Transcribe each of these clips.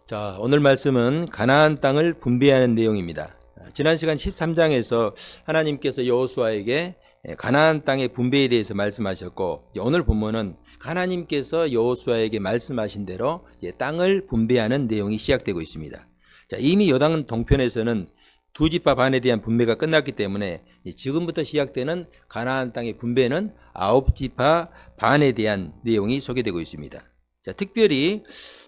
자, 오늘 말씀은 가나안 땅을 분배하는 내용입니다. 지난 시간 13장에서 하나님께서 여호수아에게 가나안 땅의 분배에 대해서 말씀하셨고, 오늘 본문은 하나님께서 여호수아에게 말씀하신 대로 땅을 분배하는 내용이 시작되고 있습니다. 자, 이미 요단 동편에서는 두 지파 반에 대한 분배가 끝났기 때문에 지금부터 시작되는 가나안 땅의 분배는 9지파 반에 대한 내용이 소개되고 있습니다. 자, 특별히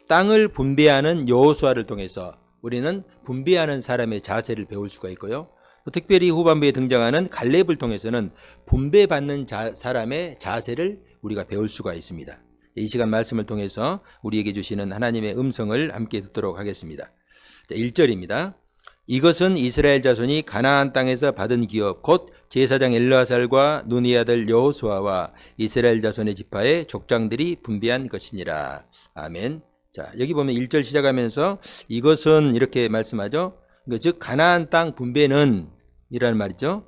땅을 분배하는 여호수아를 통해서 우리는 분배하는 사람의 자세를 배울 수가 있고요. 또 특별히 후반부에 등장하는 갈렙을 통해서는 분배받는 사람의 자세를 우리가 배울 수가 있습니다. 이 시간 말씀을 통해서 우리에게 주시는 하나님의 음성을 함께 듣도록 하겠습니다. 자, 1절입니다. 이것은 이스라엘 자손이 가나안 땅에서 받은 기업 곧 제사장 엘르아살과 눈의 아들 여호수아와 이스라엘 자손의 지파의 족장들이 분배한 것이니라. 아멘. 자, 여기 보면 1절 시작하면서 이것은 이렇게 말씀하죠. 즉 가나안 땅 분배는 이라는 말이죠.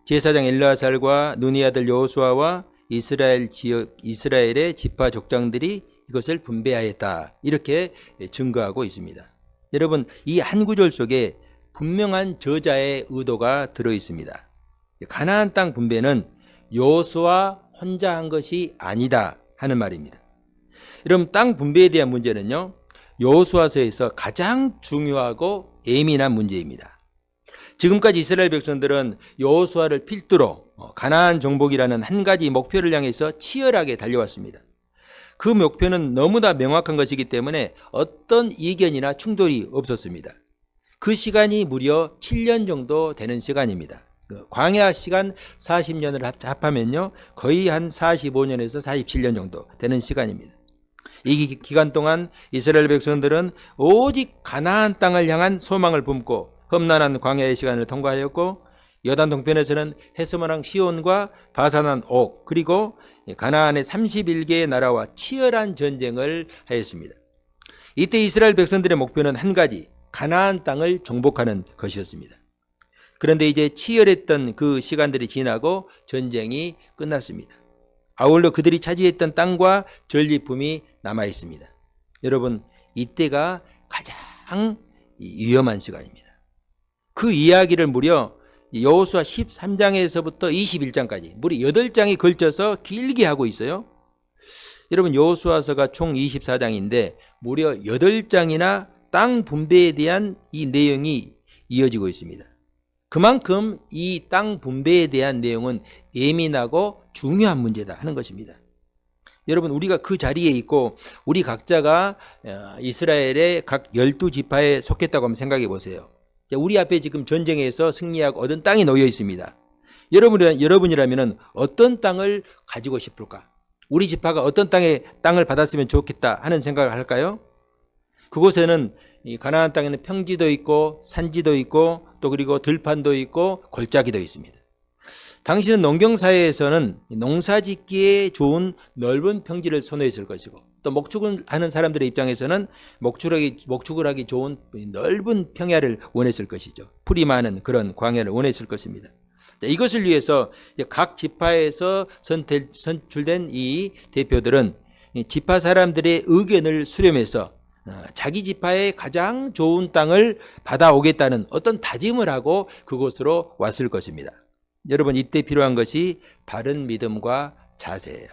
제사장 엘르아살과 눈의 아들 여호수아와 이스라엘의 지파 족장들이 이것을 분배하였다. 이렇게 증거하고 있습니다. 여러분, 이 한 구절 속에 분명한 저자의 의도가 들어 있습니다. 가나안 땅 분배는 여호수아 혼자 한 것이 아니다 하는 말입니다. 여러분, 땅 분배에 대한 문제는요, 여호수아서에서 가장 중요하고 예민한 문제입니다. 지금까지 이스라엘 백성들은 여호수아를 필두로 가나안 정복이라는 한 가지 목표를 향해서 치열하게 달려왔습니다. 그 목표는 너무나 명확한 것이기 때문에 어떤 이견이나 충돌이 없었습니다. 그 시간이 무려 7년 정도 되는 시간입니다. 광야 시간 40년을 합하면요, 거의 한 45년에서 47년 정도 되는 시간입니다. 이 기간 동안 이스라엘 백성들은 오직 가나안 땅을 향한 소망을 품고 험난한 광야의 시간을 통과하였고, 여단 동편에서는 헤스모랑 시온과 바산한 옥, 그리고 가나안의 31개의 나라와 치열한 전쟁을 하였습니다. 이때 이스라엘 백성들의 목표는 한 가지, 가나안 땅을 정복하는 것이었습니다. 그런데 이제 치열했던 그 시간들이 지나고 전쟁이 끝났습니다. 아울러 그들이 차지했던 땅과 전리품이 남아 있습니다. 여러분, 이때가 가장 위험한 시간입니다. 그 이야기를 무려 여호수아 13장에서부터 21장까지 무려 8장이 걸쳐서 길게 하고 있어요. 여러분, 여호수아서가 총 24장인데 무려 8장이나 땅 분배에 대한 이 내용이 이어지고 있습니다. 그만큼 이 땅 분배에 대한 내용은 예민하고 중요한 문제다 하는 것입니다. 여러분, 우리가 그 자리에 있고 우리 각자가 이스라엘의 각 12지파에 속했다고 한번 생각해 보세요. 우리 앞에 지금 전쟁에서 승리하고 얻은 땅이 놓여 있습니다. 여러분이라면 어떤 땅을 가지고 싶을까? 우리 지파가 어떤 땅을 받았으면 좋겠다 하는 생각을 할까요? 그곳에는 이 가나안 땅에는 평지도 있고 산지도 있고 또 그리고 들판도 있고 골짜기도 있습니다. 당시는 농경사회에서는 농사 짓기에 좋은 넓은 평지를 선호했을 것이고, 또 목축을 하는 사람들의 입장에서는 목축을 하기 좋은 넓은 평야를 원했을 것이죠. 풀이 많은 그런 광야를 원했을 것입니다. 자, 이것을 위해서 각 지파에서 선출된 이 대표들은 지파 사람들의 의견을 수렴해서 자기 지파의 가장 좋은 땅을 받아오겠다는 어떤 다짐을 하고 그곳으로 왔을 것입니다. 여러분, 이때 필요한 것이 바른 믿음과 자세예요.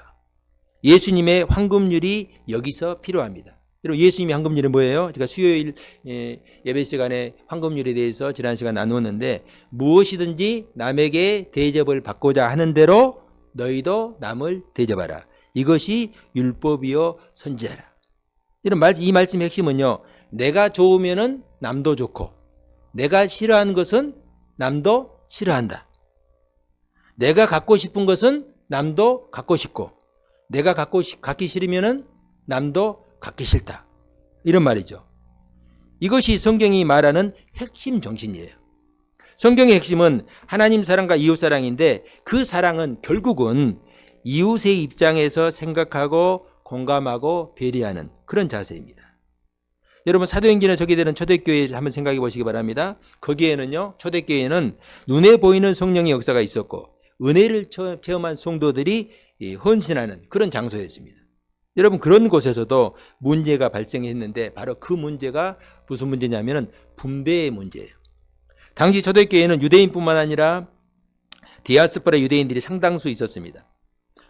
예수님의 황금률이 여기서 필요합니다. 여러분, 예수님의 황금률은 뭐예요? 제가 수요일 예배 시간에 황금률에 대해서 지난 시간 나누었는데, 무엇이든지 남에게 대접을 받고자 하는 대로 너희도 남을 대접하라. 이것이 율법이요 선지자라. 이 말씀의 핵심은요, 내가 좋으면은 남도 좋고, 내가 싫어하는 것은 남도 싫어한다. 내가 갖고 싶은 것은 남도 갖고 싶고, 내가 갖기 싫으면은 남도 갖기 싫다. 이런 말이죠. 이것이 성경이 말하는 핵심 정신이에요. 성경의 핵심은 하나님 사랑과 이웃 사랑인데, 그 사랑은 결국은 이웃의 입장에서 생각하고 공감하고 배려하는 그런 자세입니다. 여러분, 사도행전에 소개되는 초대교회를 한번 생각해 보시기 바랍니다. 거기에는요, 초대교회는 눈에 보이는 성령의 역사가 있었고 은혜를 체험한 성도들이 헌신하는 그런 장소였습니다. 여러분 그런 곳에서도 문제가 발생했는데 바로 그 문제가 무슨 문제냐면은 분배의 문제예요. 당시 초대교회는 유대인뿐만 아니라 디아스포라 유대인들이 상당수 있었습니다.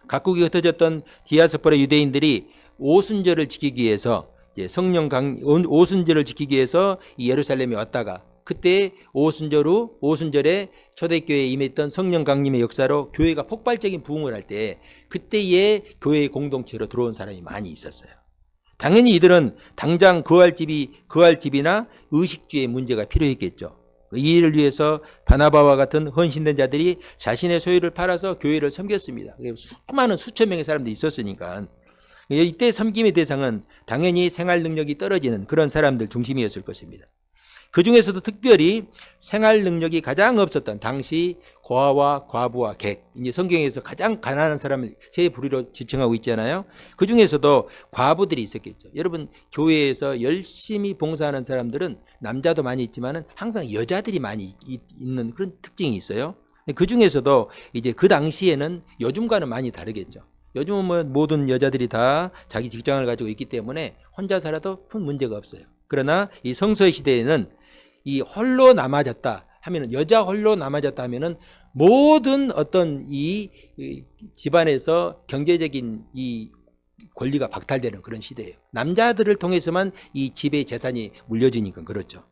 각국이 흩어졌던 디아스포라 유대인들이 오순절을 지키기 위해서 오순절을 지키기 위해서 이 예루살렘에 왔다가 그때 오순절에 초대교회에 임했던 성령 강림의 역사로 교회가 폭발적인 부흥을 할 때 그때의 교회의 공동체로 들어온 사람이 많이 있었어요. 당연히 이들은 당장 거할 집이나 의식주의 문제가 필요했겠죠. 이 일을 위해서 바나바와 같은 헌신된 자들이 자신의 소유를 팔아서 교회를 섬겼습니다. 수많은 수천 명의 사람들이 있었으니까 이때 섬김의 대상은 당연히 생활 능력이 떨어지는 그런 사람들 중심이었을 것입니다. 그 중에서도 특별히 생활 능력이 가장 없었던 당시 고아와 과부와 객, 이제 성경에서 가장 가난한 사람을 세 부류로 지칭하고 있잖아요. 그 중에서도 과부들이 있었겠죠. 여러분 교회에서 열심히 봉사하는 사람들은 남자도 많이 있지만은 항상 여자들이 많이 있는 그런 특징이 있어요. 그 중에서도 이제 그 당시에는 요즘과는 많이 다르겠죠. 요즘은 뭐 모든 여자들이 다 자기 직장을 가지고 있기 때문에 혼자 살아도 큰 문제가 없어요. 그러나 이 성서의 시대에는 이 홀로 남아졌다 하면은 여자 홀로 남아졌다 하면은 모든 어떤 이 집안에서 경제적인 이 권리가 박탈되는 그런 시대예요. 남자들을 통해서만 이 집의 재산이 물려지니까 그렇죠.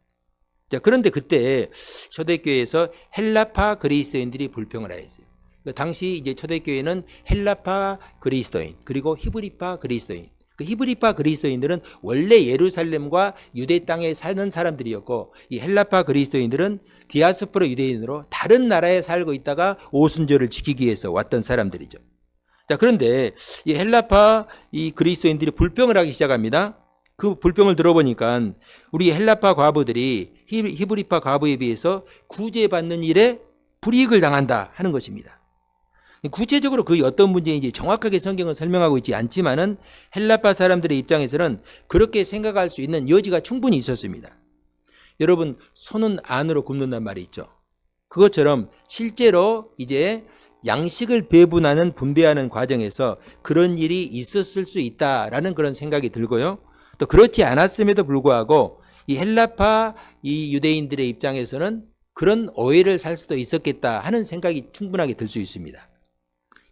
자, 그런데 그때 초대교회에서 헬라파 그리스도인들이 불평을 하였어요. 당시 이제 초대교회는 헬라파 그리스도인 그리고 히브리파 그리스도인. 그 히브리파 그리스도인들은 원래 예루살렘과 유대 땅에 사는 사람들이었고 이 헬라파 그리스도인들은 디아스포라 유대인으로 다른 나라에 살고 있다가 오순절을 지키기 위해서 왔던 사람들이죠. 자, 그런데 이 헬라파 이 그리스도인들이 불평을 하기 시작합니다. 그 불평을 들어보니까 우리 헬라파 과부들이 히브리파 과부에 비해서 구제받는 일에 불이익을 당한다 하는 것입니다. 구체적으로 그게 어떤 문제인지 정확하게 성경은 설명하고 있지 않지만은 헬라파 사람들의 입장에서는 그렇게 생각할 수 있는 여지가 충분히 있었습니다. 여러분 손은 안으로 굽는단 말이 있죠. 그것처럼 실제로 이제 양식을 배분하는 분배하는 과정에서 그런 일이 있었을 수 있다라는 그런 생각이 들고요. 또 그렇지 않았음에도 불구하고 이 헬라파 이 유대인들의 입장에서는 그런 오해를 살 수도 있었겠다 하는 생각이 충분하게 들 수 있습니다.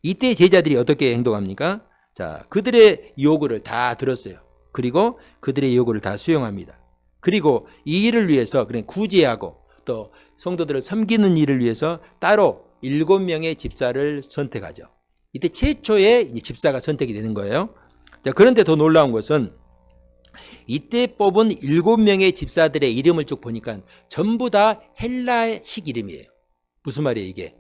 이때 제자들이 어떻게 행동합니까? 자, 그들의 요구를 다 들었어요. 그리고 그들의 요구를 다 수용합니다. 그리고 이 일을 위해서 그냥 구제하고 또 성도들을 섬기는 일을 위해서 따로 7명의 집사를 선택하죠. 이때 최초의 집사가 선택이 되는 거예요. 자, 그런데 더 놀라운 것은 이때 뽑은 7명의 집사들의 이름을 쭉 보니까 전부 다 헬라식 이름이에요. 무슨 말이에요 이게?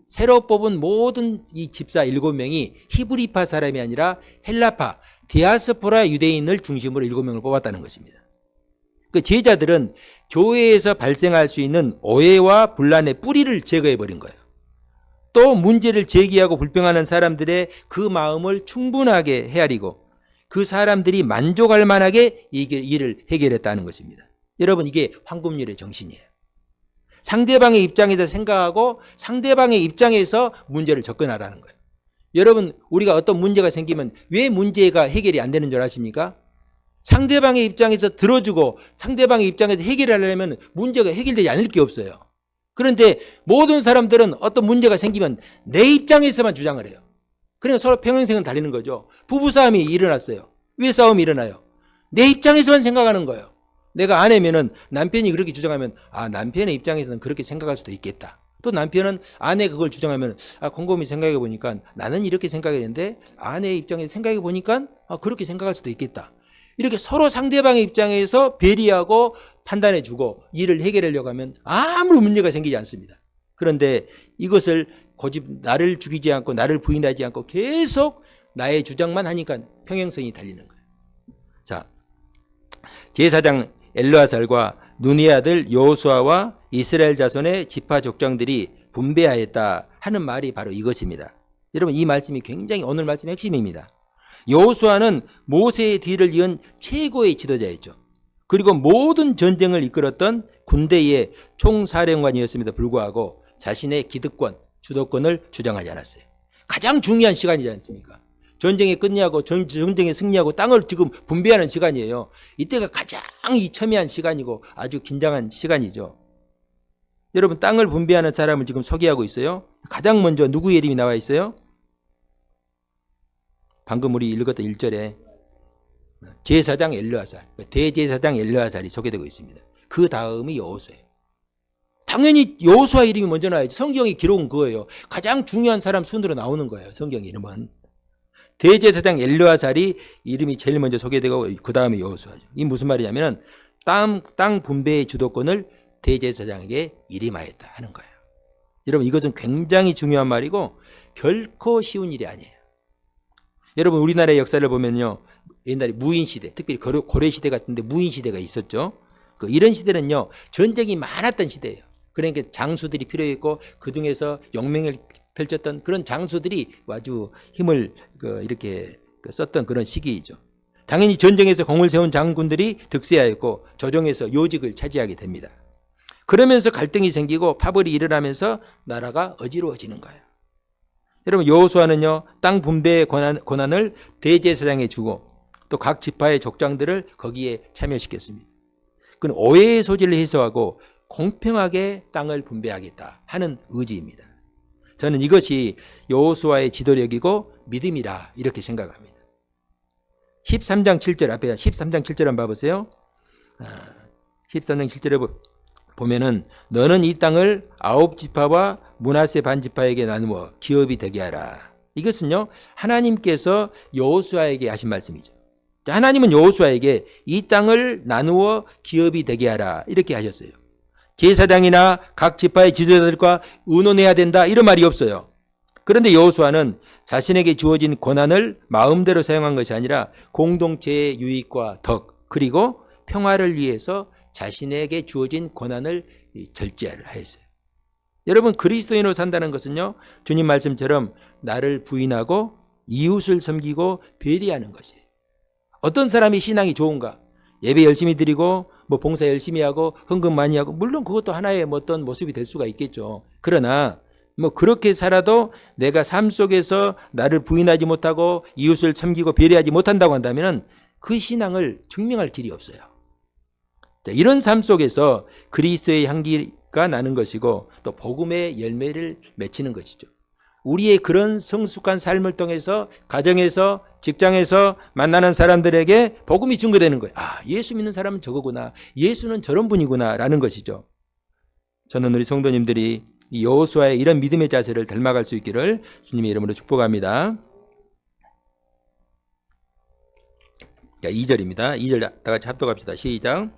새로 뽑은 모든 이 집사 7명이 히브리파 사람이 아니라 헬라파, 디아스포라 유대인을 중심으로 7명을 뽑았다는 것입니다. 그 제자들은 교회에서 발생할 수 있는 오해와 분란의 뿌리를 제거해버린 거예요. 또 문제를 제기하고 불평하는 사람들의 그 마음을 충분하게 헤아리고 그 사람들이 만족할 만하게 이 일을 해결했다는 것입니다. 여러분 이게 황금률의 정신이에요. 상대방의 입장에서 생각하고 상대방의 입장에서 문제를 접근하라는 거예요. 여러분 우리가 어떤 문제가 생기면 왜 문제가 해결이 안 되는 줄 아십니까? 상대방의 입장에서 들어주고 상대방의 입장에서 해결하려면 문제가 해결되지 않을 게 없어요. 그런데 모든 사람들은 어떤 문제가 생기면 내 입장에서만 주장을 해요. 그러니까 서로 평행선을 달리는 거죠. 부부싸움이 일어났어요. 왜 싸움이 일어나요? 내 입장에서만 생각하는 거예요. 내가 아내면은 남편이 그렇게 주장하면 남편의 입장에서는 그렇게 생각할 수도 있겠다. 또 남편은 아내 그걸 주장하면 곰곰이 생각해 보니까 나는 이렇게 생각했는데 아내의 입장에서 생각해 보니까 그렇게 생각할 수도 있겠다. 이렇게 서로 상대방의 입장에서 배려하고 판단해 주고 일을 해결하려고 하면 아무런 문제가 생기지 않습니다. 그런데 이것을 고집 나를 죽이지 않고 나를 부인하지 않고 계속 나의 주장만 하니까 평행선이 달리는 거예요. 자, 제사장 엘르아살과 눈의 아들 여호수아와 이스라엘 자손의 지파 족장들이 분배하였다 하는 말이 바로 이것입니다. 여러분 이 말씀이 굉장히 오늘 말씀의 핵심입니다. 여호수아는 모세의 뒤를 이은 최고의 지도자였죠. 그리고 모든 전쟁을 이끌었던 군대의 총사령관이었음에도 불구하고 자신의 기득권, 주도권을 주장하지 않았어요. 가장 중요한 시간이지 않습니까? 전쟁에 끝내고 전쟁에 승리하고 땅을 지금 분배하는 시간이에요. 이때가 가장 이 첨예한 시간이고 아주 긴장한 시간이죠. 여러분, 땅을 분배하는 사람을 지금 소개하고 있어요. 가장 먼저 누구의 이름이 나와 있어요? 방금 우리 읽었던 1절에 제사장 엘르아살, 대제사장 엘르아살이 소개되고 있습니다. 그 다음이 여호수아예요. 당연히 여호수아 이름이 먼저 나와야지. 성경이 기록은 그거예요. 가장 중요한 사람 순으로 나오는 거예요. 성경 이름은. 대제사장 엘르아살이 이름이 제일 먼저 소개되고 그 다음에 여호수아죠. 이 무슨 말이냐면 땅 분배의 주도권을 대제사장에게 이임하였다 하는 거예요. 여러분, 이것은 굉장히 중요한 말이고 결코 쉬운 일이 아니에요. 여러분, 우리나라의 역사를 보면요, 옛날에 무인시대, 특별히 고려시대 같은데 무인시대가 있었죠. 이런 시대는요, 전쟁이 많았던 시대예요. 그러니까 장수들이 필요했고 그 중에서 영맹을 펼쳤던 그런 장수들이 아주 힘을 이렇게 썼던 그런 시기이죠. 당연히 전쟁에서 공을 세운 장군들이 득세하였고 조정에서 요직을 차지하게 됩니다. 그러면서 갈등이 생기고 파벌이 일어나면서 나라가 어지러워지는 거예요. 여러분, 여호수아는요, 땅 분배의 권한을 대제사장에 주고 또 각 지파의 족장들을 거기에 참여시켰습니다. 그건 오해의 소지를 해소하고 공평하게 땅을 분배하겠다 하는 의지입니다. 저는 이것이 여호수아의 지도력이고 믿음이라 이렇게 생각합니다. 13장 7절 앞에 13장 7절 한번 봐보세요. 13장 7절에 보면은 너는 이 땅을 9지파와 므낫세 반지파에게 나누어 기업이 되게 하라. 이것은요, 하나님께서 여호수아에게 하신 말씀이죠. 하나님은 여호수아에게 이 땅을 나누어 기업이 되게 하라 이렇게 하셨어요. 제사장이나 각 지파의 지도자들과 의논해야 된다 이런 말이 없어요. 그런데 여호수아는 자신에게 주어진 권한을 마음대로 사용한 것이 아니라 공동체의 유익과 덕 그리고 평화를 위해서 자신에게 주어진 권한을 절제를 하였어요. 여러분, 그리스도인으로 산다는 것은요, 주님 말씀처럼 나를 부인하고 이웃을 섬기고 배려하는 것이에요. 어떤 사람이 신앙이 좋은가? 예배 열심히 드리고 봉사 열심히 하고 헌금 많이 하고, 물론 그것도 하나의 어떤 모습이 될 수가 있겠죠. 그러나 그렇게 살아도 내가 삶 속에서 나를 부인하지 못하고 이웃을 섬기고 배려하지 못한다고 한다면 그 신앙을 증명할 길이 없어요. 이런 삶 속에서 그리스도의 향기가 나는 것이고 또 복음의 열매를 맺히는 것이죠. 우리의 그런 성숙한 삶을 통해서 가정에서 직장에서 만나는 사람들에게 복음이 증거되는 거예요. 아, 예수 믿는 사람은 저거구나. 예수는 저런 분이구나 라는 것이죠. 저는 우리 성도님들이 이 여호수아의 이런 믿음의 자세를 닮아갈 수 있기를 주님의 이름으로 축복합니다. 2절입니다. 2절 다 같이 합독합시다. 시작.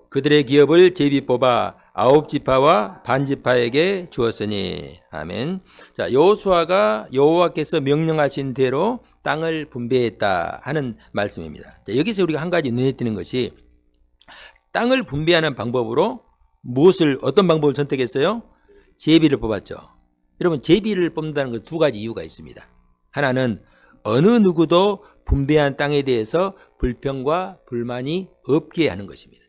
그들의 기업을 제비 뽑아 9지파와 반지파에게 주었으니. 아멘. 자, 여호수아가 여호와께서 명령하신 대로 땅을 분배했다 하는 말씀입니다. 자, 여기서 우리가 한 가지 눈에 띄는 것이 땅을 분배하는 방법으로 어떤 방법을 선택했어요? 제비를 뽑았죠. 여러분, 제비를 뽑는다는 건 두 가지 이유가 있습니다. 하나는 어느 누구도 분배한 땅에 대해서 불평과 불만이 없게 하는 것입니다.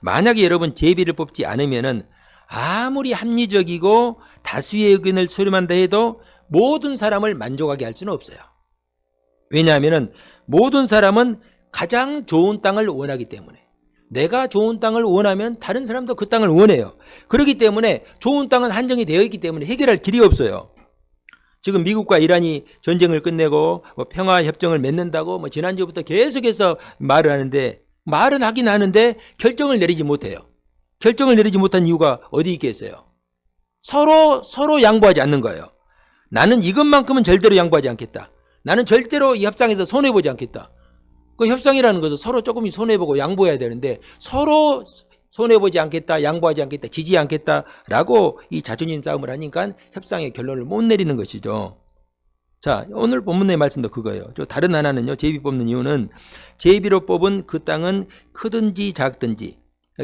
만약에 여러분 제비를 뽑지 않으면은 아무리 합리적이고 다수의 의견을 수렴한다 해도 모든 사람을 만족하게 할 수는 없어요. 왜냐하면은 모든 사람은 가장 좋은 땅을 원하기 때문에, 내가 좋은 땅을 원하면 다른 사람도 그 땅을 원해요. 그렇기 때문에 좋은 땅은 한정이 되어 있기 때문에 해결할 길이 없어요. 지금 미국과 이란이 전쟁을 끝내고 평화 협정을 맺는다고 지난주부터 계속해서 말을 하는데, 말은 하긴 하는데 결정을 내리지 못해요. 결정을 내리지 못한 이유가 어디 있겠어요? 서로 양보하지 않는 거예요. 나는 이것만큼은 절대로 양보하지 않겠다. 나는 절대로 이 협상에서 손해보지 않겠다. 그 협상이라는 것은 서로 조금씩 손해보고 양보해야 되는데 서로 손해보지 않겠다, 양보하지 않겠다, 지지 않겠다라고 이 자존심 싸움을 하니까 협상의 결론을 못 내리는 것이죠. 자, 오늘 본문의 말씀도 그거예요. 다른 하나는요, 제비 뽑는 이유는 제비로 뽑은 그 땅은 크든지 작든지,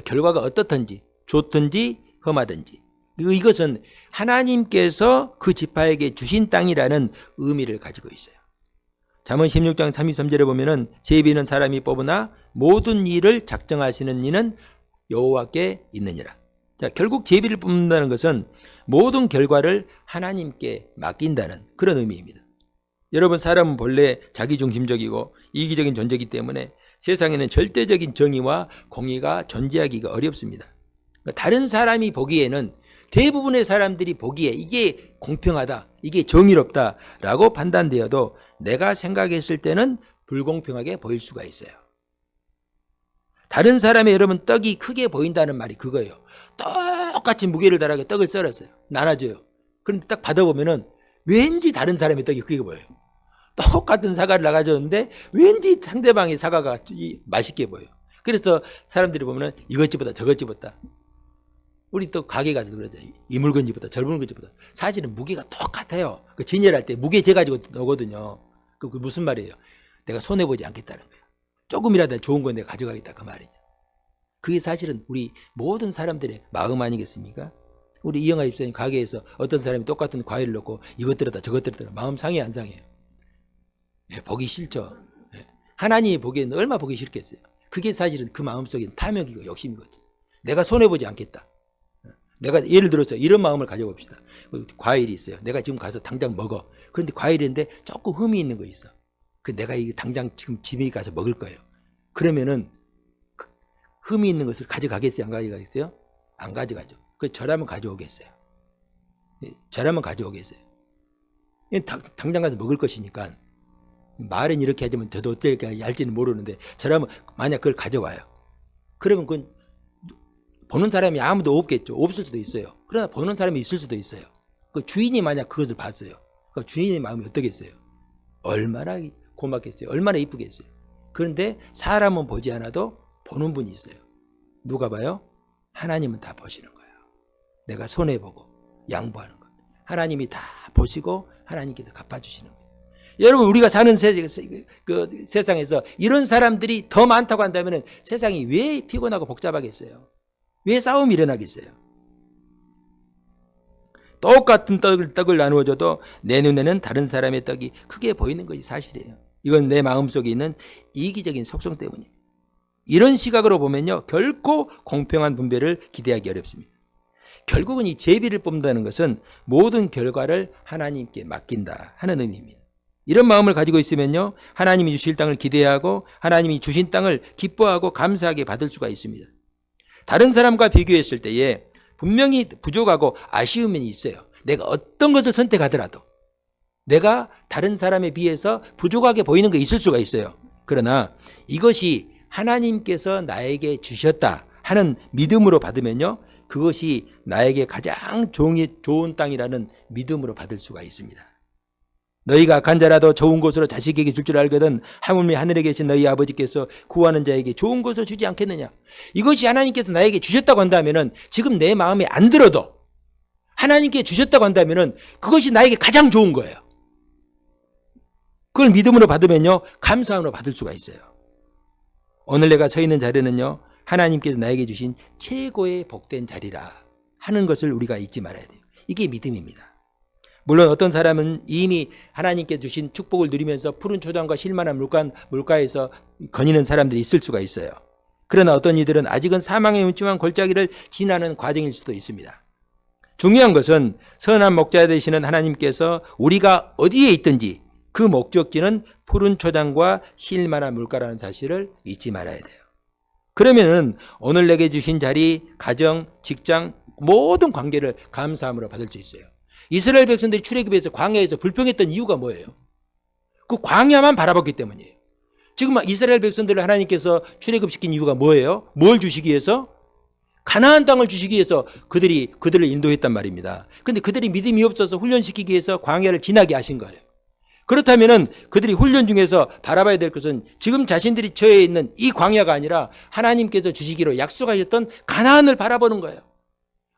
결과가 어떻든지, 좋든지 험하든지, 이것은 하나님께서 그 지파에게 주신 땅이라는 의미를 가지고 있어요. 잠언 16장 33절에 보면은 제비는 사람이 뽑으나 모든 일을 작정하시는 이는 여호와께 있느니라. 자, 결국 제비를 뽑는다는 것은 모든 결과를 하나님께 맡긴다는 그런 의미입니다. 여러분, 사람은 본래 자기중심적이고 이기적인 존재이기 때문에 세상에는 절대적인 정의와 공의가 존재하기가 어렵습니다. 다른 사람이 보기에는, 대부분의 사람들이 보기에 이게 공평하다, 이게 정의롭다라고 판단되어도 내가 생각했을 때는 불공평하게 보일 수가 있어요. 다른 사람의 여러분 떡이 크게 보인다는 말이 그거예요. 똑같이 무게를 달하게 떡을 썰었어요. 나눠줘요. 그런데 딱 받아보면은 왠지 다른 사람의 떡이 크게 보여요. 똑같은 사과를 나가줬는데 왠지 상대방의 사과가 맛있게 보여요. 그래서 사람들이 보면은 이것 집보다 저것 집보다, 우리 또 가게 가서 그러죠. 이 물건 집보다 저 물건 집보다. 사실은 무게가 똑같아요. 그 진열할 때 무게 재가지고 오거든요. 그 무슨 말이에요? 내가 손해보지 않겠다는 거예요. 조금이라도 좋은 건 내가 가져가겠다, 그 말이죠. 그게 사실은 우리 모든 사람들의 마음 아니겠습니까? 우리 이영하 집사님 가게에서 어떤 사람이 똑같은 과일을 넣고 이것 들었다 저것 들었다, 마음 상해 안 상해요? 예, 보기 싫죠. 예. 하나님이 보기에는 얼마나 보기 싫겠어요. 그게 사실은 그 마음속에 탐욕이고 욕심이거든요. 내가 손해보지 않겠다. 내가 예를 들어서 이런 마음을 가져봅시다. 과일이 있어요. 내가 지금 가서 당장 먹어. 그런데 과일인데 조금 흠이 있는 거 있어. 내가 이거 당장 지금 집에 가서 먹을 거예요. 그러면은 흠이 있는 것을 가져가겠어요? 안 가져가겠어요? 안 가져가죠. 저라면 가져오겠어요. 저라면 가져오겠어요. 당장 가서 먹을 것이니까. 말은 이렇게 하지만 저도 어떻게 할지는 모르는데, 저라면 만약 그걸 가져와요. 그러면 그건 보는 사람이 아무도 없겠죠. 없을 수도 있어요. 그러나 보는 사람이 있을 수도 있어요. 그 주인이 만약 그것을 봤어요. 그 주인의 마음이 어떻겠어요? 얼마나 고맙겠어요? 얼마나 이쁘겠어요? 그런데 사람은 보지 않아도 보는 분이 있어요. 누가 봐요? 하나님은 다 보시는 거예요. 내가 손해보고 양보하는 것. 하나님이 다 보시고 하나님께서 갚아주시는 거예요. 여러분, 우리가 사는 세상에서 이런 사람들이 더 많다고 한다면 세상이 왜 피곤하고 복잡하겠어요? 왜 싸움이 일어나겠어요? 똑같은 떡을 나누어줘도 내 눈에는 다른 사람의 떡이 크게 보이는 것이 사실이에요. 이건 내 마음속에 있는 이기적인 속성 때문입니다. 이런 시각으로 보면요, 결코 공평한 분배를 기대하기 어렵습니다. 결국은 이 제비를 뽑는다는 것은 모든 결과를 하나님께 맡긴다 하는 의미입니다. 이런 마음을 가지고 있으면요, 하나님이 주실 땅을 기대하고 하나님이 주신 땅을 기뻐하고 감사하게 받을 수가 있습니다. 다른 사람과 비교했을 때에 분명히 부족하고 아쉬운 면이 있어요. 내가 어떤 것을 선택하더라도 내가 다른 사람에 비해서 부족하게 보이는 게 있을 수가 있어요. 그러나 이것이 하나님께서 나에게 주셨다 하는 믿음으로 받으면요, 그것이 나에게 가장 좋은 땅이라는 믿음으로 받을 수가 있습니다. 너희가 악한 자라도 좋은 곳으로 자식에게 줄 줄 알거든 하물며 하늘에 계신 너희 아버지께서 구하는 자에게 좋은 곳을 주지 않겠느냐. 이것이 하나님께서 나에게 주셨다고 한다면, 지금 내 마음에 안 들어도 하나님께 주셨다고 한다면 그것이 나에게 가장 좋은 거예요. 그걸 믿음으로 받으면요, 감사함으로 받을 수가 있어요. 오늘 내가 서 있는 자리는요, 하나님께서 나에게 주신 최고의 복된 자리라 하는 것을 우리가 잊지 말아야 돼요. 이게 믿음입니다. 물론 어떤 사람은 이미 하나님께 주신 축복을 누리면서 푸른 초장과 실만한 물가에서 거니는 사람들이 있을 수가 있어요. 그러나 어떤 이들은 아직은 사망의 음침한 골짜기를 지나는 과정일 수도 있습니다. 중요한 것은 선한 목자 되시는 하나님께서 우리가 어디에 있든지 그 목적지는 푸른 초장과 실만한 물가라는 사실을 잊지 말아야 돼요. 그러면은 오늘 내게 주신 자리, 가정, 직장, 모든 관계를 감사함으로 받을 수 있어요. 이스라엘 백성들이 출애굽에서 광야에서 불평했던 이유가 뭐예요? 그 광야만 바라봤기 때문이에요. 지금 이스라엘 백성들을 하나님께서 출애굽시킨 이유가 뭐예요? 뭘 주시기 위해서? 가나안 땅을 주시기 위해서 그들을 인도했단 말입니다. 그런데 그들이 믿음이 없어서 훈련시키기 위해서 광야를 지나게 하신 거예요. 그렇다면은 그들이 훈련 중에서 바라봐야 될 것은 지금 자신들이 처해 있는 이 광야가 아니라 하나님께서 주시기로 약속하셨던 가나안을 바라보는 거예요.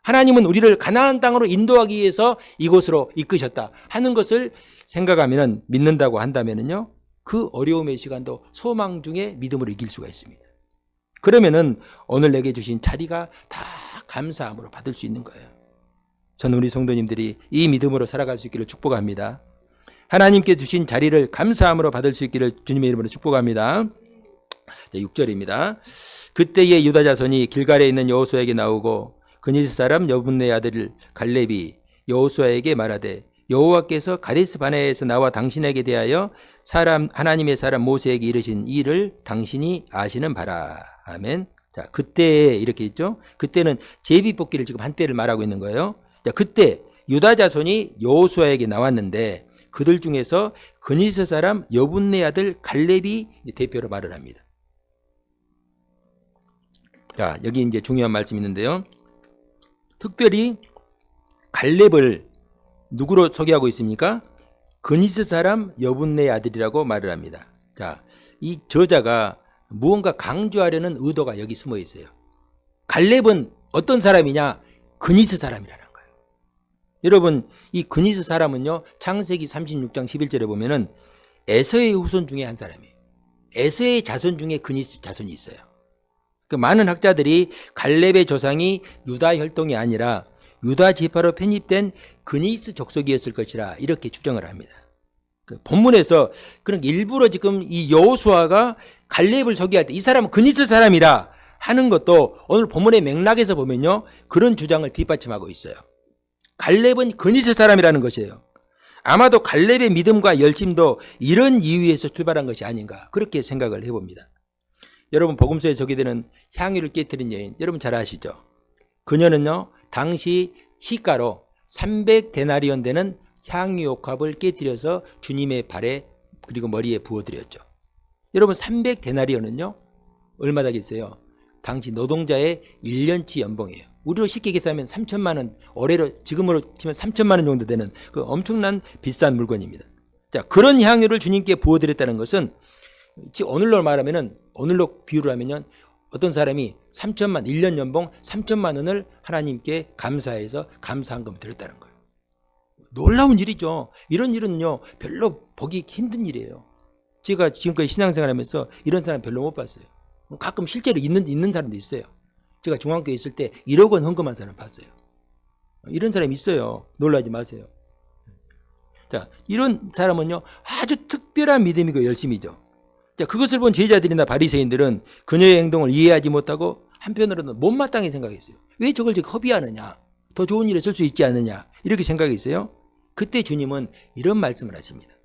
하나님은 우리를 가나안 땅으로 인도하기 위해서 이곳으로 이끄셨다 하는 것을 생각하면, 믿는다고 한다면요, 그 어려움의 시간도 소망 중에 믿음으로 이길 수가 있습니다. 그러면은 오늘 내게 주신 자리가 다 감사함으로 받을 수 있는 거예요. 저는 우리 성도님들이 이 믿음으로 살아갈 수 있기를 축복합니다. 하나님께 주신 자리를 감사함으로 받을 수 있기를 주님의 이름으로 축복합니다. 6절입니다. 그때에 유다 자손이 길갈에 있는 여호수아에게 나오고 그니스 사람 여분네 아들 갈렙이 여호수아에게 말하되 여호와께서 가데스 바네아에서 나와 당신에게 대하여 하나님의 사람 모세에게 이르신 일을 당신이 아시는 바라. 아멘. 자, 그때 이렇게 있죠. 그때는 제비 뽑기를 지금 한때를 말하고 있는 거예요. 자, 그때 유다 자손이 여호수아에게 나왔는데 그들 중에서 그니스 사람 여분네 아들 갈렙이 대표로 말을 합니다. 자, 여기 이제 중요한 말씀이 있는데요. 특별히 갈렙을 누구로 소개하고 있습니까? 그니스 사람 여분네 아들이라고 말을 합니다. 자, 이 저자가 무언가 강조하려는 의도가 여기 숨어 있어요. 갈렙은 어떤 사람이냐? 그니스 사람이라는 거예요. 여러분, 이 그니스 사람은요, 창세기 36장 11절에 보면은 에서의 후손 중에 한 사람이에요. 에서의 자손 중에 그니스 자손이 있어요. 그 많은 학자들이 갈렙의 조상이 유다 혈통이 아니라 유다 지파로 편입된 그니스 족속이었을 것이라 이렇게 추정을 합니다. 그 본문에서 그런 일부러 지금 이 여호수아가 갈렙을 소개할 때 이 사람은 그니스 사람이라 하는 것도 오늘 본문의 맥락에서 보면요, 그런 주장을 뒷받침하고 있어요. 갈렙은 그니스 사람이라는 것이에요. 아마도 갈렙의 믿음과 열심도 이런 이유에서 출발한 것이 아닌가 그렇게 생각을 해봅니다. 여러분, 복음서에 소개되는 향유를 깨뜨린 여인, 여러분 잘 아시죠? 그녀는요, 당시 시가로 300데나리온 되는 향유옥합을 깨뜨려서 주님의 발에 그리고 머리에 부어드렸죠. 여러분, 300데나리온은요 얼마 되겠어요? 당시 노동자의 1년치 연봉이에요. 우리로 쉽게 계산하면 3천만 원, 올해로 지금으로 치면 3천만 원 정도 되는 그 엄청난 비싼 물건입니다. 자, 그런 향유를 주님께 부어드렸다는 것은 오늘로 말하면은, 오늘로 비유를 하면요, 어떤 사람이 3천만, 1년 연봉 3천만 원을 하나님께 감사해서 감사한금을 드렸다는 거예요. 놀라운 일이죠. 이런 일은요, 별로 보기 힘든 일이에요. 제가 지금까지 신앙생활 하면서 이런 사람 별로 못 봤어요. 가끔 실제로 있는 사람도 있어요. 제가 중학교에 있을 때 1억 원 헌금한 사람 봤어요. 이런 사람이 있어요. 놀라지 마세요. 자, 이런 사람은요, 아주 특별한 믿음이고 열심이죠. 자, 그것을 본 제자들이나 바리새인들은 그녀의 행동을 이해하지 못하고 한편으로는 못마땅히 생각했어요. 왜 저걸 지금 허비하느냐? 더 좋은 일에 쓸 수 있지 않느냐? 이렇게 생각했어요. 그때 주님은 이런 말씀을 하십니다.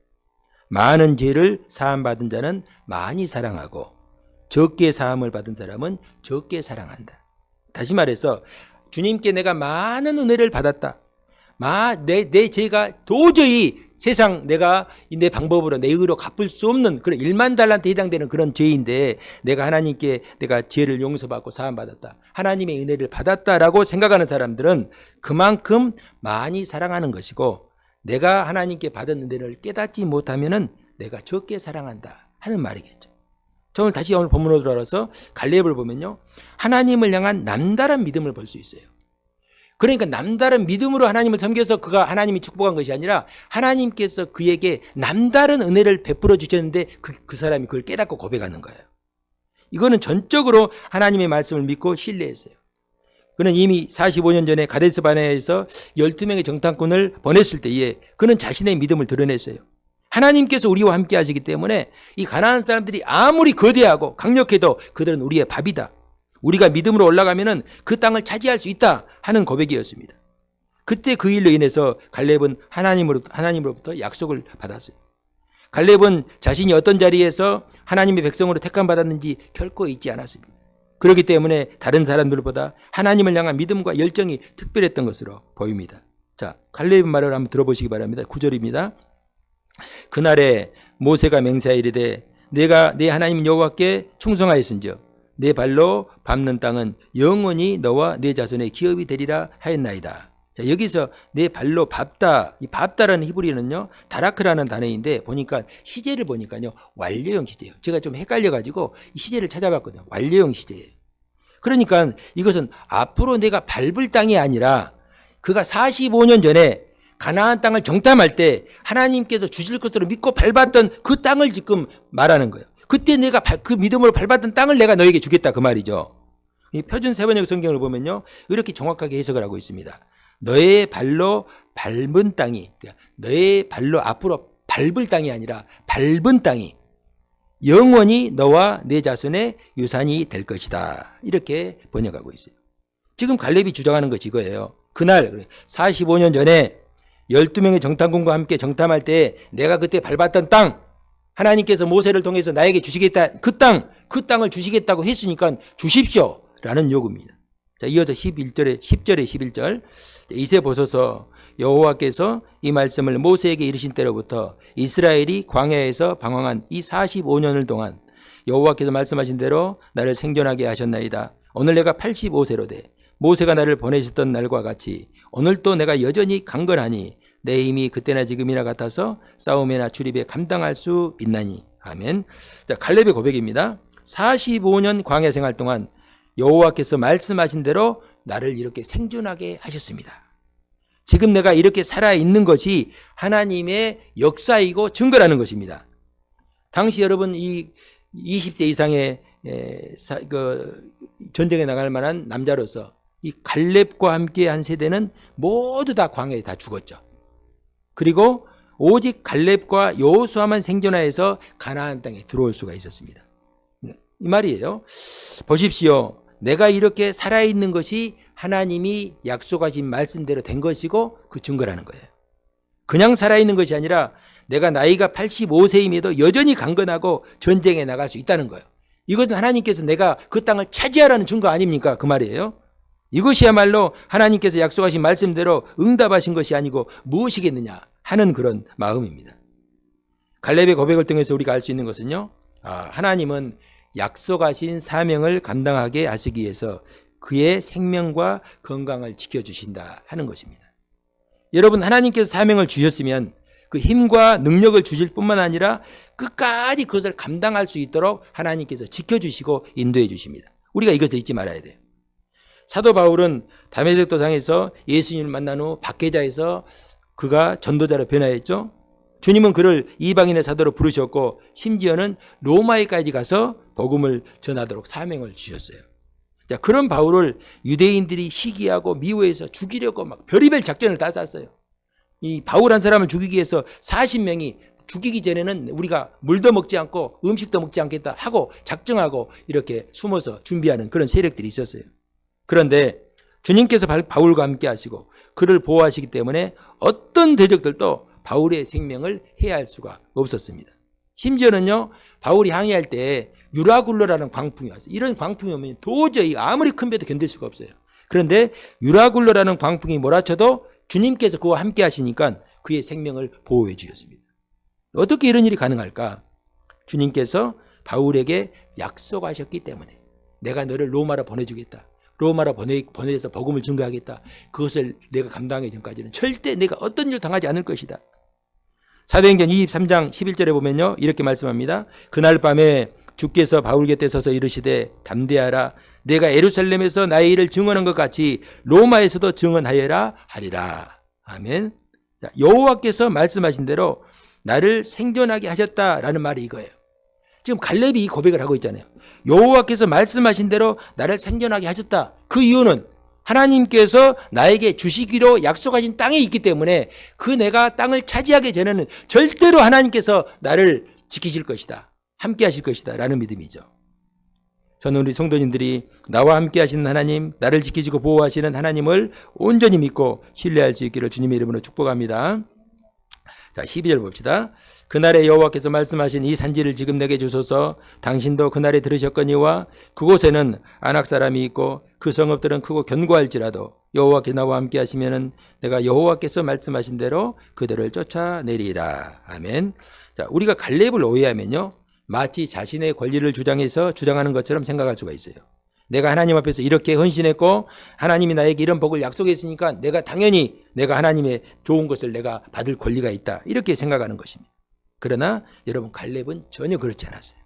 많은 죄를 사함받은 자는 많이 사랑하고 적게 사함을 받은 사람은 적게 사랑한다. 다시 말해서 주님께 내가 많은 은혜를 받았다. 내 죄가 도저히 세상 내가 내 방법으로 내 의로 갚을 수 없는 그런 1만 달란트에 해당되는 그런 죄인데 내가 하나님께 내가 죄를 용서받고 사함받았다. 하나님의 은혜를 받았다라고 생각하는 사람들은 그만큼 많이 사랑하는 것이고 내가 하나님께 받은 은혜를 깨닫지 못하면은 내가 적게 사랑한다 하는 말이겠죠. 저 오늘 본문으로 돌아와서 갈렙을 보면요, 하나님을 향한 남다른 믿음을 볼 수 있어요. 그러니까 남다른 믿음으로 하나님을 섬겨서 그가 하나님이 축복한 것이 아니라 하나님께서 그에게 남다른 은혜를 베풀어 주셨는데 그 사람이 그걸 깨닫고 고백하는 거예요. 이거는 전적으로 하나님의 말씀을 믿고 신뢰했어요. 그는 이미 45년 전에 가데스 바네아에서 12명의 정탐꾼을 보냈을 때에 그는 자신의 믿음을 드러냈어요. 하나님께서 우리와 함께 하시기 때문에 이 가나안 사람들이 아무리 거대하고 강력해도 그들은 우리의 밥이다. 우리가 믿음으로 올라가면은 그 땅을 차지할 수 있다 하는 고백이었습니다. 그때 그 일로 인해서 갈렙은 하나님으로부터 약속을 받았어요. 갈렙은 자신이 어떤 자리에서 하나님의 백성으로 택함 받았는지 결코 잊지 않았습니다. 그렇기 때문에 다른 사람들보다 하나님을 향한 믿음과 열정이 특별했던 것으로 보입니다. 자, 갈렙의 말을 한번 들어보시기 바랍니다. 9절입니다. 그날에 모세가 맹세하여 이르되 내가 내 하나님 여호와께 충성하였은즉 내 발로 밟는 땅은 영원히 너와 내 자손의 기업이 되리라 하였나이다. 자, 여기서 내 발로 밟다, 이 밟다라는 히브리어는요, 다라크라는 단어인데 보니까 시제를 보니까요, 완료형 시제예요. 제가 좀 헷갈려가지고 이 시제를 찾아봤거든요. 완료형 시제예요. 그러니까 이것은 앞으로 내가 밟을 땅이 아니라 그가 45년 전에 가나안 땅을 정탐할 때 하나님께서 주실 것으로 믿고 밟았던 그 땅을 지금 말하는 거예요. 그때 내가 그 믿음으로 밟았던 땅을 내가 너에게 주겠다 그 말이죠. 이 표준 세번역 성경을 보면요, 이렇게 정확하게 해석을 하고 있습니다. 너의 발로 밟은 땅이, 너의 발로 앞으로 밟을 땅이 아니라 밟은 땅이 영원히 너와 내 자손의 유산이 될 것이다. 이렇게 번역하고 있어요. 지금 갈렙이 주장하는 것이 이거예요. 그날 45년 전에 12명의 정탐꾼과 함께 정탐할 때 내가 그때 밟았던 땅, 하나님께서 모세를 통해서 나에게 주시겠다, 그 땅을 주시겠다고 했으니까 주십시오 라는 요구입니다. 자, 이어서 10절에 11절. 이새 보소서, 여호와께서 이 말씀을 모세에게 이르신 때로부터 이스라엘이 광야에서 방황한 이 45년을 동안 여호와께서 말씀하신 대로 나를 생존하게 하셨나이다. 오늘 내가 85세로 돼 모세가 나를 보내셨던 날과 같이 오늘 또 내가 여전히 강건하니 내 힘이 그때나 지금이나 같아서 싸움이나 출입에 감당할 수 있나니. 아멘. 자, 갈렙의 고백입니다. 45년 광야 생활 동안 여호와께서 말씀하신 대로 나를 이렇게 생존하게 하셨습니다. 지금 내가 이렇게 살아있는 것이 하나님의 역사이고 증거라는 것입니다. 당시 여러분 이 20세 이상의 전쟁에 나갈 만한 남자로서 이 갈렙과 함께 한 세대는 모두 다 광야에 다 죽었죠. 그리고 오직 갈렙과 여호수아만 생존하여서 가나안 땅에 들어올 수가 있었습니다. 이 말이에요. 보십시오. 내가 이렇게 살아있는 것이 하나님이 약속하신 말씀대로 된 것이고 그 증거라는 거예요. 그냥 살아있는 것이 아니라 내가 나이가 85세임에도 여전히 강건하고 전쟁에 나갈 수 있다는 거예요. 이것은 하나님께서 내가 그 땅을 차지하라는 증거 아닙니까? 그 말이에요. 이것이야말로 하나님께서 약속하신 말씀대로 응답하신 것이 아니고 무엇이겠느냐 하는 그런 마음입니다. 갈렙의 고백을 통해서 우리가 알 수 있는 것은요, 하나님은 약속하신 사명을 감당하게 하시기 위해서 그의 생명과 건강을 지켜주신다 하는 것입니다. 여러분, 하나님께서 사명을 주셨으면 그 힘과 능력을 주실 뿐만 아니라 끝까지 그것을 감당할 수 있도록 하나님께서 지켜주시고 인도해 주십니다. 우리가 이것을 잊지 말아야 돼요. 사도 바울은 다메섹 도상에서 예수님을 만난 후 박해자에서 그가 전도자로 변화했죠. 주님은 그를 이방인의 사도로 부르셨고 심지어는 로마에까지 가서 복음을 전하도록 사명을 주셨어요. 자, 그런 바울을 유대인들이 시기하고 미워해서 죽이려고 막 별의별 작전을 다 짰어요. 이 바울 한 사람을 죽이기 위해서 40명이 죽이기 전에는 우리가 물도 먹지 않고 음식도 먹지 않겠다 하고 작정하고 이렇게 숨어서 준비하는 그런 세력들이 있었어요. 그런데 주님께서 바울과 함께 하시고 그를 보호하시기 때문에 어떤 대적들도 바울의 생명을 해할 수가 없었습니다. 심지어는요, 바울이 항해할 때 유라굴로라는 광풍이 왔어요. 이런 광풍이 오면 도저히 아무리 큰 배도 견딜 수가 없어요. 그런데 유라굴로라는 광풍이 몰아쳐도 주님께서 그와 함께 하시니까 그의 생명을 보호해 주셨습니다. 어떻게 이런 일이 가능할까? 주님께서 바울에게 약속하셨기 때문에 내가 너를 로마로 보내주겠다. 로마로 보내서 복음을 증거하겠다. 그것을 내가 감당하기 전까지는 절대 내가 어떤 일을 당하지 않을 것이다. 사도행전 23장 11절에 보면요, 이렇게 말씀합니다. 그날 밤에 주께서 바울 곁에 서서 이르시되 담대하라. 내가 예루살렘에서 나의 일을 증언한 것 같이 로마에서도 증언하여라 하리라. 아멘. 자, 여호와께서 말씀하신 대로 나를 생존하게 하셨다라는 말이 이거예요. 지금 갈렙이 이 고백을 하고 있잖아요. 여호와께서 말씀하신 대로 나를 생존하게 하셨다. 그 이유는 하나님께서 나에게 주시기로 약속하신 땅에 있기 때문에 그 내가 땅을 차지하기 전에는 절대로 하나님께서 나를 지키실 것이다. 함께 하실 것이다 라는 믿음이죠. 저는 우리 성도님들이 나와 함께 하시는 하나님, 나를 지키시고 보호하시는 하나님을 온전히 믿고 신뢰할 수 있기를 주님의 이름으로 축복합니다. 자, 12절 봅시다. 그날에 여호와께서 말씀하신 이 산지를 지금 내게 주소서. 당신도 그날에 들으셨거니와 그곳에는 안악 사람이 있고 그 성읍들은 크고 견고할지라도 여호와께서 나와 함께 하시면은 내가 여호와께서 말씀하신 대로 그들을 쫓아내리라. 아멘. 자, 우리가 갈렙을 오해하면요, 마치 자신의 권리를 주장하는 것처럼 생각할 수가 있어요. 내가 하나님 앞에서 이렇게 헌신했고 하나님이 나에게 이런 복을 약속했으니까 내가 당연히 내가 하나님의 좋은 것을 내가 받을 권리가 있다, 이렇게 생각하는 것입니다. 그러나 여러분, 갈렙은 전혀 그렇지 않았어요.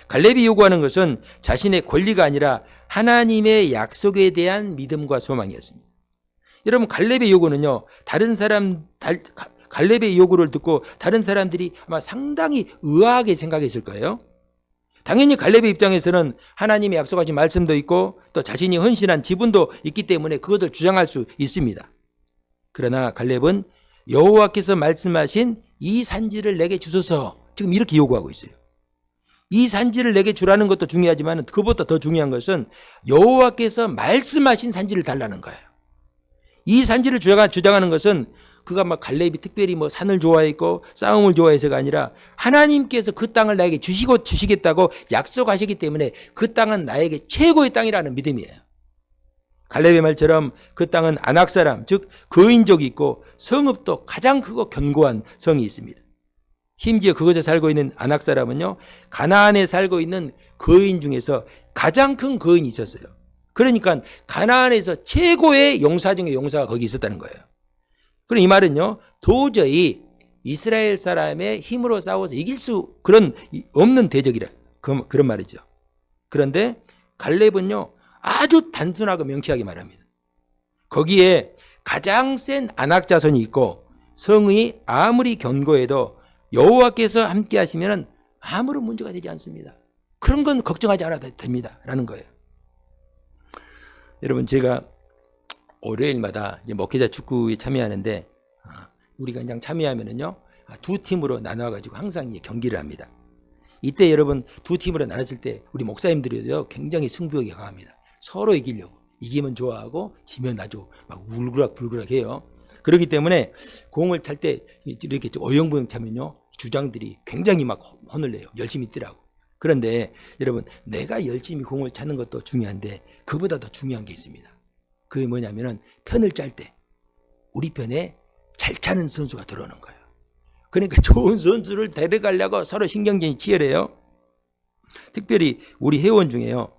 갈렙이 요구하는 것은 자신의 권리가 아니라 하나님의 약속에 대한 믿음과 소망이었습니다. 여러분, 갈렙의 요구는요, 갈렙의 요구를 듣고 다른 사람들이 아마 상당히 의아하게 생각했을 거예요. 당연히 갈렙의 입장에서는 하나님의 약속하신 말씀도 있고 또 자신이 헌신한 지분도 있기 때문에 그것을 주장할 수 있습니다. 그러나 갈렙은 여호와께서 말씀하신 이 산지를 내게 주소서, 지금 이렇게 요구하고 있어요. 이 산지를 내게 주라는 것도 중요하지만 그보다 더 중요한 것은 여호와께서 말씀하신 산지를 달라는 거예요. 이 산지를 주장하는 것은 그가 막 갈렙이 특별히 뭐 산을 좋아했고 싸움을 좋아해서가 아니라 하나님께서 그 땅을 나에게 주시겠다고 약속하시기 때문에 그 땅은 나에게 최고의 땅이라는 믿음이에요. 갈렙의 말처럼 그 땅은 아낙 사람, 즉 거인족이 있고 성읍도 가장 크고 견고한 성이 있습니다. 심지어 그곳에 살고 있는 아낙 사람은요, 가나안에 살고 있는 거인 중에서 가장 큰 거인이 있었어요. 그러니까 가나안에서 최고의 용사 중에 용사가 거기 있었다는 거예요. 그럼 이 말은요, 도저히 이스라엘 사람의 힘으로 싸워서 이길 수 없는 대적이라 그런 말이죠. 그런데 갈렙은요, 아주 단순하고 명쾌하게 말합니다. 거기에 가장 센 아낙 자손이 있고 성이 아무리 견고해도 여호와께서 함께 하시면 아무런 문제가 되지 않습니다. 그런 건 걱정하지 않아도 됩니다. 라는 거예요. 여러분, 제가 월요일마다 목회자 축구에 참여하는데 우리가 그냥 참여하면은요, 두 팀으로 나눠가지고 항상 경기를 합니다. 이때 여러분 두 팀으로 나눴을 때 우리 목사님들이요 굉장히 승부욕이 강합니다. 서로 이기려고. 이기면 좋아하고 지면 아주 막 울그락불그락 해요. 그렇기 때문에 공을 찰 때 이렇게 어영부영 차면요, 주장들이 굉장히 막 혼을 내요. 열심히 뛰라고. 그런데 여러분, 내가 열심히 공을 차는 것도 중요한데 그보다 더 중요한 게 있습니다. 그게 뭐냐면은 편을 짤 때 우리 편에 잘 차는 선수가 들어오는 거예요. 그러니까 좋은 선수를 데려가려고 서로 신경전이 치열해요. 특별히 우리 회원 중에요,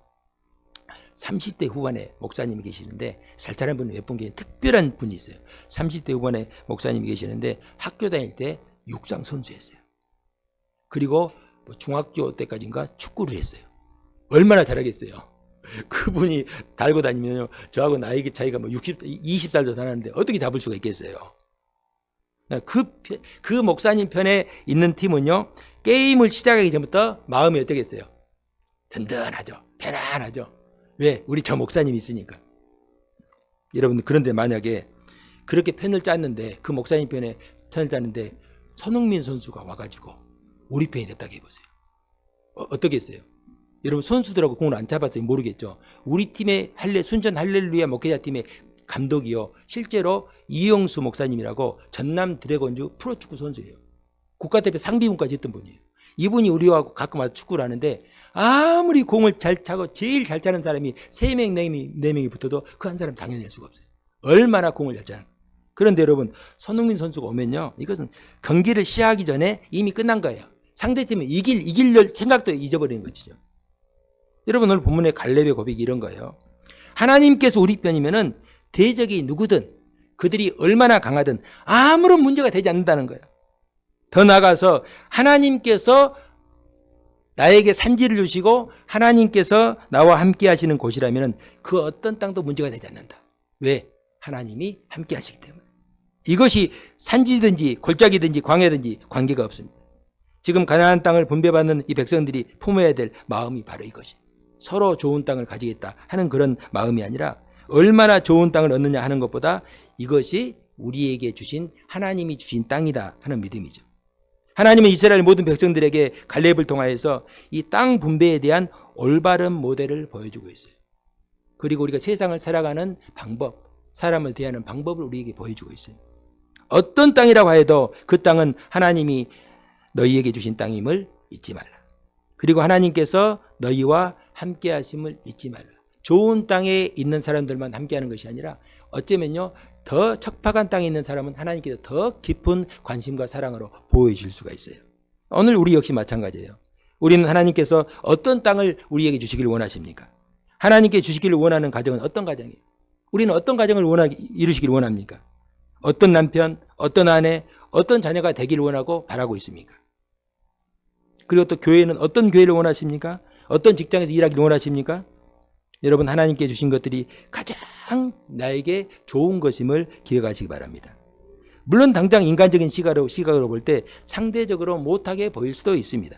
30대 후반에 목사님이 계시는데, 잘 차는 분이 몇 분 계신 특별한 분이 있어요. 30대 후반에 목사님이 계시는데 학교 다닐 때 육상 선수였어요. 그리고 중학교 때까지인가 축구를 했어요. 얼마나 잘하겠어요. 그분이 달고 다니면 저하고 나이 차이가 20살도 더 나는데 어떻게 잡을 수가 있겠어요. 그 목사님 편에 있는 팀은요, 게임을 시작하기 전부터 마음이 어떻겠어요? 든든하죠. 편안하죠. 왜? 우리 저 목사님이 있으니까. 여러분, 그런데 만약에 그렇게 편을 짰는데, 그 목사님 편에 편을 짰는데 손흥민 선수가 와가지고 우리 편이 됐다고 해보세요. 어떻겠어요? 여러분, 선수들하고 공을 안 잡았어요? 모르겠죠. 우리 팀의 순전 할렐루야 목회자 팀의 감독이요, 실제로 이영수 목사님이라고 전남 드래곤즈 프로축구 선수예요. 국가대표 상비군까지 했던 분이에요. 이분이 우리하고 가끔 와서 축구를 하는데 아무리 공을 잘 차고 제일 잘 차는 사람이 3명, 4명이 붙어도 그 한 사람 당연히 할 수가 없어요. 얼마나 공을 잘 차는. 그런데 여러분, 손흥민 선수가 오면요, 이것은 경기를 시작하기 전에 이미 끝난 거예요. 상대팀은 이길 생각도 잊어버리는 것이죠. 여러분, 오늘 본문의 갈렙의 고백이 이런 거예요. 하나님께서 우리 편이면은 대적이 누구든 그들이 얼마나 강하든 아무런 문제가 되지 않는다는 거예요. 더 나아가서 하나님께서 나에게 산지를 주시고 하나님께서 나와 함께 하시는 곳이라면 그 어떤 땅도 문제가 되지 않는다. 왜? 하나님이 함께 하시기 때문에. 이것이 산지든지 골짜기든지 광야든지 관계가 없습니다. 지금 가나안 땅을 분배받는 이 백성들이 품어야 될 마음이 바로 이것이, 서로 좋은 땅을 가지겠다 하는 그런 마음이 아니라 얼마나 좋은 땅을 얻느냐 하는 것보다 이것이 우리에게 주신, 하나님이 주신 땅이다 하는 믿음이죠. 하나님은 이스라엘 모든 백성들에게 갈렙을 통하여서 이 땅 분배에 대한 올바른 모델을 보여주고 있어요. 그리고 우리가 세상을 살아가는 방법, 사람을 대하는 방법을 우리에게 보여주고 있어요. 어떤 땅이라고 해도 그 땅은 하나님이 너희에게 주신 땅임을 잊지 말라. 그리고 하나님께서 너희와 함께 하심을 잊지 말라. 좋은 땅에 있는 사람들만 함께하는 것이 아니라 어쩌면요, 더 척박한 땅에 있는 사람은 하나님께서 더 깊은 관심과 사랑으로 보호해줄 수가 있어요. 오늘 우리 역시 마찬가지예요. 우리는 하나님께서 어떤 땅을 우리에게 주시기를 원하십니까? 하나님께 주시기를 원하는 가정은 어떤 가정이에요? 우리는 어떤 가정을 이루시기를 원합니까? 어떤 남편, 어떤 아내, 어떤 자녀가 되기를 원하고 바라고 있습니까? 그리고 또 교회는 어떤 교회를 원하십니까? 어떤 직장에서 일하기를 원하십니까? 여러분, 하나님께 주신 것들이 가장 나에게 좋은 것임을 기억하시기 바랍니다. 물론 당장 인간적인 시각으로 볼 때 상대적으로 못하게 보일 수도 있습니다.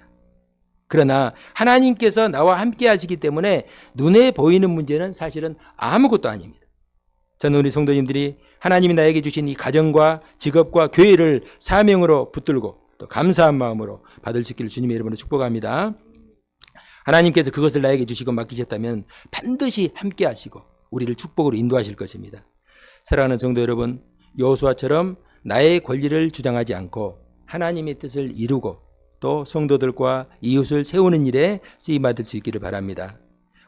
그러나 하나님께서 나와 함께 하시기 때문에 눈에 보이는 문제는 사실은 아무것도 아닙니다. 저는 우리 성도님들이 하나님이 나에게 주신 이 가정과 직업과 교회를 사명으로 붙들고 또 감사한 마음으로 받을 수 있기를 주님의 이름으로 축복합니다. 하나님께서 그것을 나에게 주시고 맡기셨다면 반드시 함께 하시고 우리를 축복으로 인도하실 것입니다. 사랑하는 성도 여러분, 여호수아처럼 나의 권리를 주장하지 않고 하나님의 뜻을 이루고 또 성도들과 이웃을 세우는 일에 쓰임받을 수 있기를 바랍니다.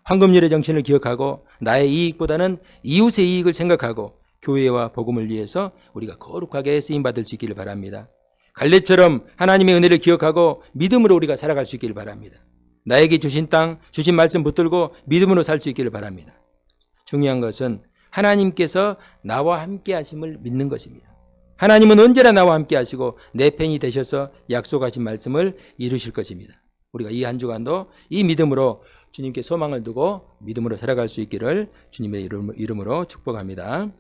황금률의 정신을 기억하고 나의 이익보다는 이웃의 이익을 생각하고 교회와 복음을 위해서 우리가 거룩하게 쓰임받을 수 있기를 바랍니다. 갈렙처럼 하나님의 은혜를 기억하고 믿음으로 우리가 살아갈 수 있기를 바랍니다. 나에게 주신 땅, 주신 말씀 붙들고 믿음으로 살 수 있기를 바랍니다. 중요한 것은 하나님께서 나와 함께 하심을 믿는 것입니다. 하나님은 언제나 나와 함께 하시고 내 편이 되셔서 약속하신 말씀을 이루실 것입니다. 우리가 이 한 주간도 이 믿음으로 주님께 소망을 두고 믿음으로 살아갈 수 있기를 주님의 이름으로 축복합니다.